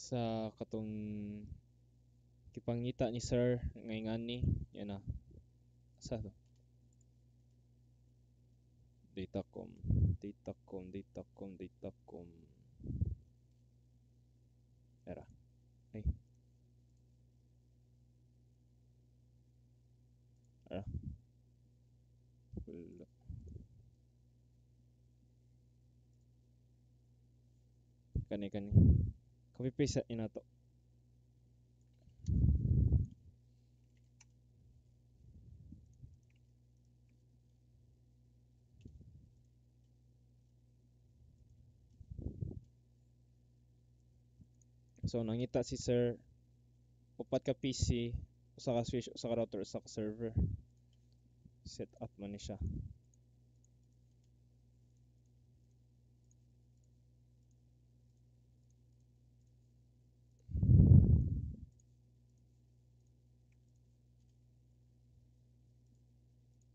sa katong kipangita ni sir ngayon ni yan na sa to datacom datacom era ay era wala. Kani copy paste ina to. So nangita si sir upat ka PC, usa ka switch, usa ka router, usa ka server. Set up man ni siya.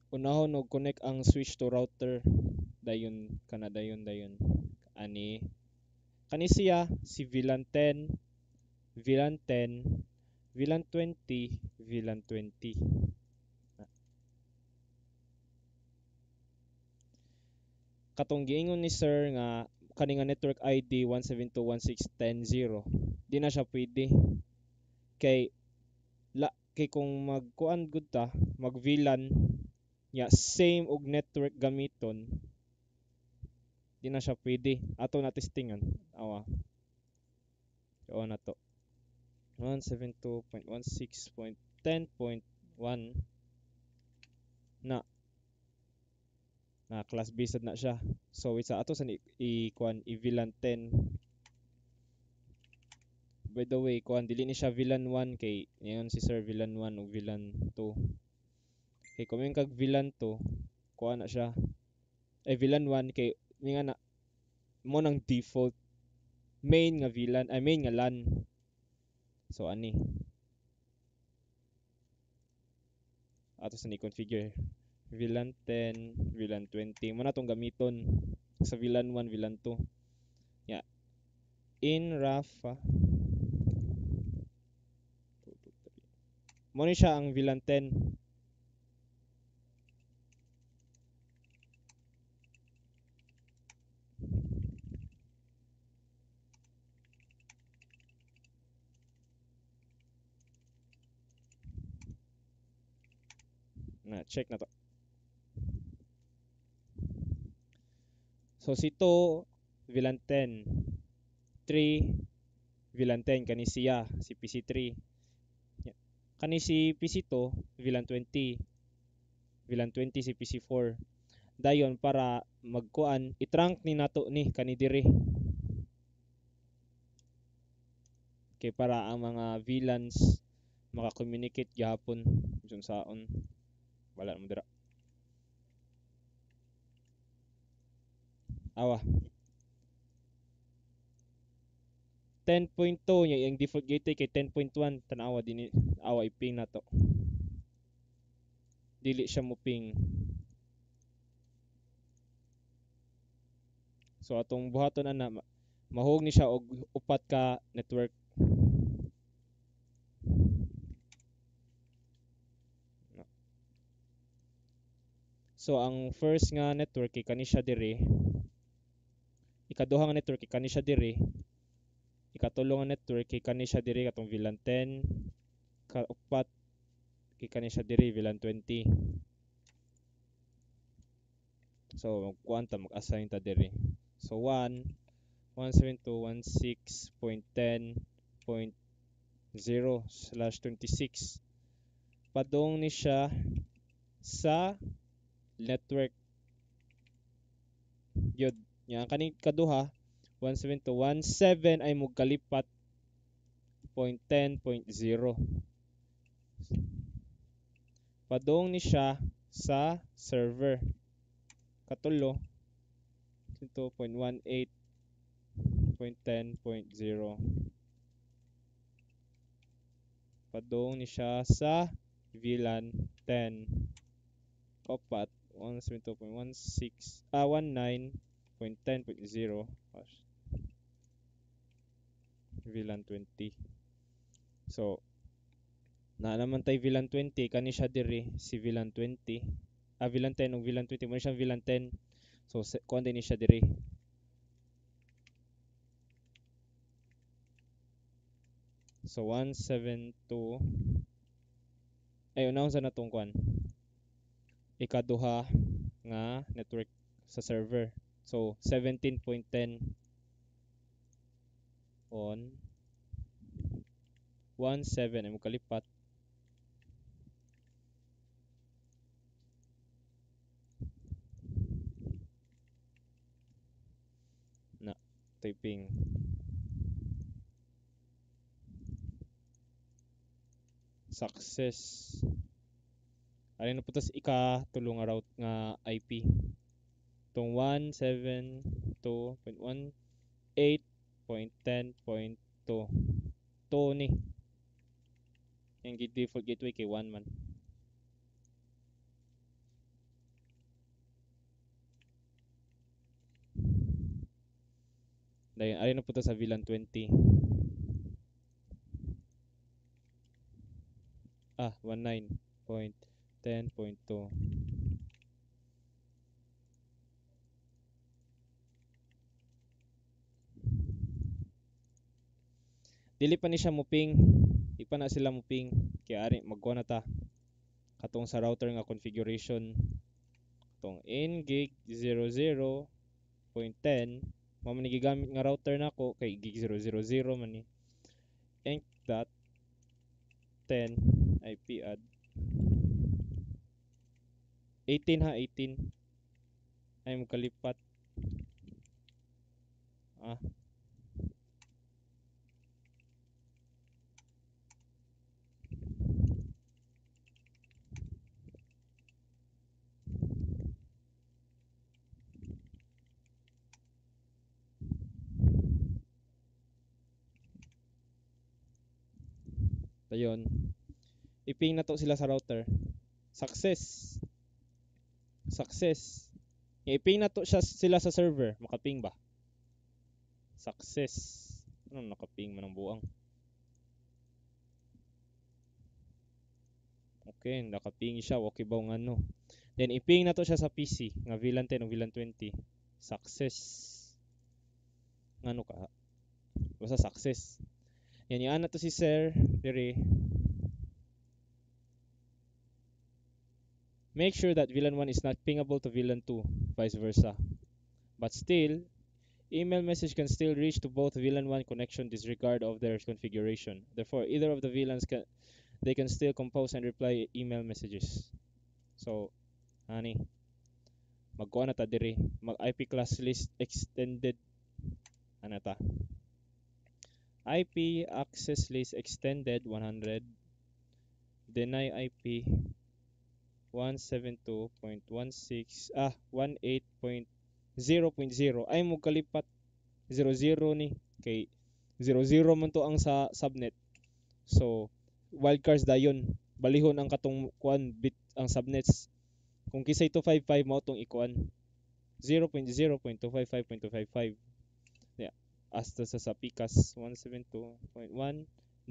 Unahon og connect ang switch to router dayon kana dayon ani kani siya si VLAN 10, VLAN 10, VLAN 20, VLAN 20. Katong giingon ni sir nga kani nga network ID 172.168.10.0 di na siya pwede kay kay kung magkuan gud ta mag VLAN nya same og network gamiton di na siya pwede ato na testingan awa o na to 172.16.10.1 na class based na siya. So isa ato sa i-kuan i-VLAN 10. By the way, kuan dili ni siya VLAN 1 kay ngayon si Sir VLAN 1 ug VLAN 2. Kay kung yung kag VLAN 2, kuan na siya. VLAN 1 kay nga na mo nang default main nga VLAN ay main nga LAN. So ani ato sa ni configure VLAN 10, VLAN 20 mo na tong gamiton sa VLAN 1, VLAN 2. Yeah. In Rafa mo ni siya ang VLAN 10. Na check na to. So si 2 VLAN 10, 3 VLAN 10 kani siya si PC3. Kani si PC2 VLAN 20, VLAN 20 si PC4. Dayon para magkuan i-trunk ni nato ni kani diri. Kay para ang mga VLANs maka-communicate gyapon bisan saon wala mo dira. Awa 10.2 nya yung default gateway kay 10.1 tanawa din awa iping na to dili siya mo ping. So atong buhaton ana mahog ni siya og upat ka network. So ang first nga network kay kani siya diri. Ikaduha nga network kay kani siya diri. Ikatulo nga network kay kani siya diri katong VLAN 10. Kaupat kay kani siya diri VLAN 20. So magkuan ta mag-assign ta diri. So 1 172.168.10/26 padong ni siya sa network yun nya kaning kaduha 172.1.7 ay magkalipat 0.10.0 padong ni siya sa server katulo 2.18.10.0 padong ni siya sa VLAN 10 kaupat 172.19.10.0 VLAN 20. So na naman tay VLAN 20 kani siya diri si VLAN 20. VLAN 10 ug VLAN 20 mo siya VLAN 10. So kuan din ni siya diri. So 172 ay unahon sa natong kuan. Ikaduha nga network sa server. So 17.10 on 17 ay mo kalipat na typing success. Ano na putas ikatulong nga route nga IP. Tong 172.18.10.2 to ni yung default gateway kay 1 man. Dahil ari na putas sa VLAN 20. 19.10.2. Dili pa ni siya muping. Di pa na sila muping. Kaya ari magkuha na ta. Katong sa router nga configuration. Katong ngig 00.10. Mao man gigamit nga router nako kay gig 000 man ni. Enc.10 IP add 18 ha 18 ay mo kalipat dayon iping na to sila sa router success iping na to siya sila sa server makaping ba success ano nakaping man ang buang okay nakaping siya okay ba ng ano then iping na to siya sa PC nga VLAN 10 o VLAN 20 success ngano ka basta success yan yan na to si sir dire. Make sure that VLAN 1 is not pingable to VLAN 2, vice versa. But still, email message can still reach to both VLAN 1 connection disregard of their configuration. Therefore, either of the VLANs they can still compose and reply email messages. So, ani magkuha na ta diri, mag IP class list extended ana ta. IP access list extended 100 deny IP 172.16 18.0.0 ay mo kalipat 00 ni kay 00 man to ang sa subnet. So wildcards dayon balihon ang katong kuan bit ang subnets kung kisay 255 mao tong ikuan 0.0.255.255 yeah hasta sa pikas 172.19.0.0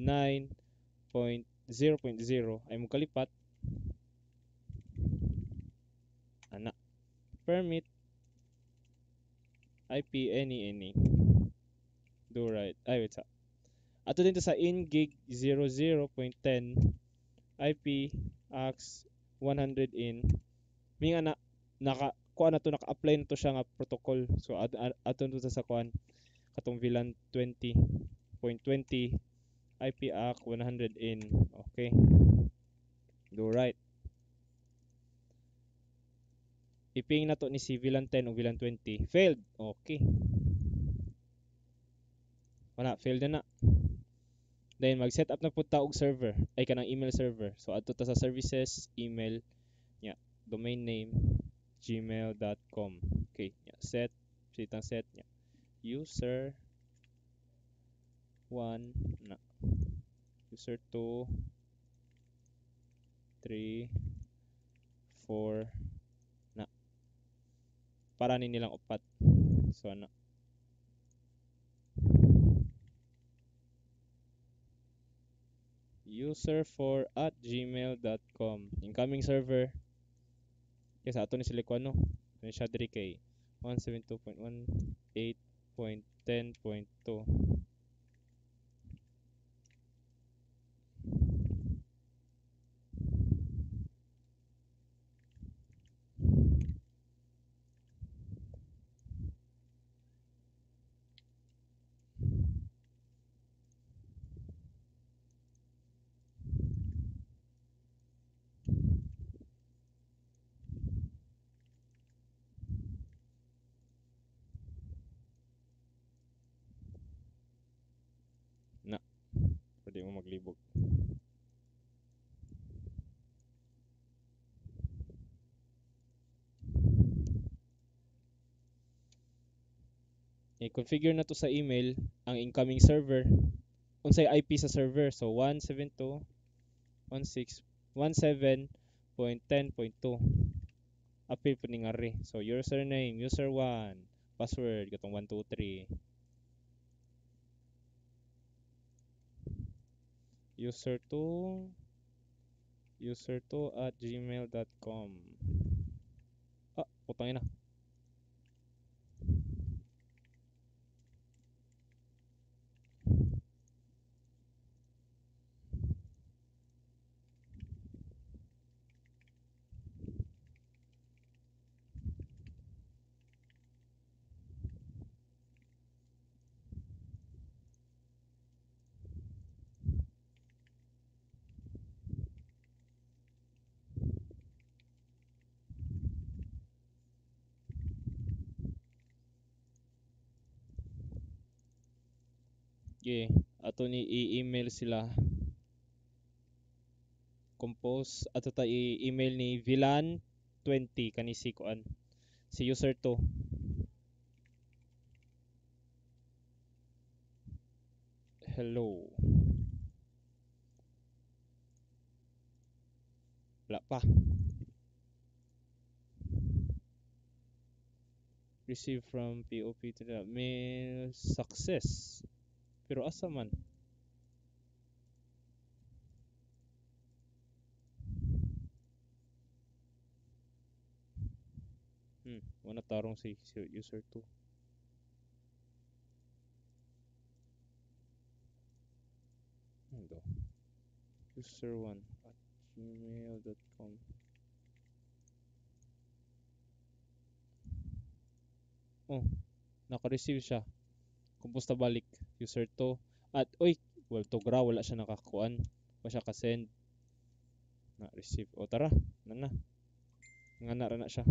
ay mo kalipat ana permit IP any do right ay wait sa ato dito sa ingig 00.10 IP ax 100 in minga na naka kuan na to naka-apply na to siya nga protocol so ato dito sa kuan katong VLAN 20.20 IP ax 100 in okay do right iping na to ni si VLAN 10 o VLAN 20 failed okay wala failed na then mag set up na pud ta og server ay kanang email server so adto ta sa services email nya domain name gmail.com okay nya set sitang set nya user 1 na user 2 3 4 na para nilang upat so ana user4@gmail.com. Incoming server. Kaya sa ato ni sila ko ano. Ano siya diri kay 172.168.10.2. Na, pwede mo maglibog. I-configure na to sa email ang incoming server. Unsay IP sa server. So 172.168.17.2. Apil po ni ngari. So username, user1, password katong 123. User2 user2@gmail.com. Putang ina. Okay, ato ni i-email sila. Compose ato ta i-email ni Vilan20 kani si kuan. Si user2. Hello. Wala pa. Receive from POP to the mail success. Pero asa man? Wala tarong si user2. Ano? User1@gmail.com. Oh, naka-receive siya. Kumusta balik? User2 at oy, well to gra wala siya nakakuan. Wala siya ka-send na receive. O tara, na. Nga na siya.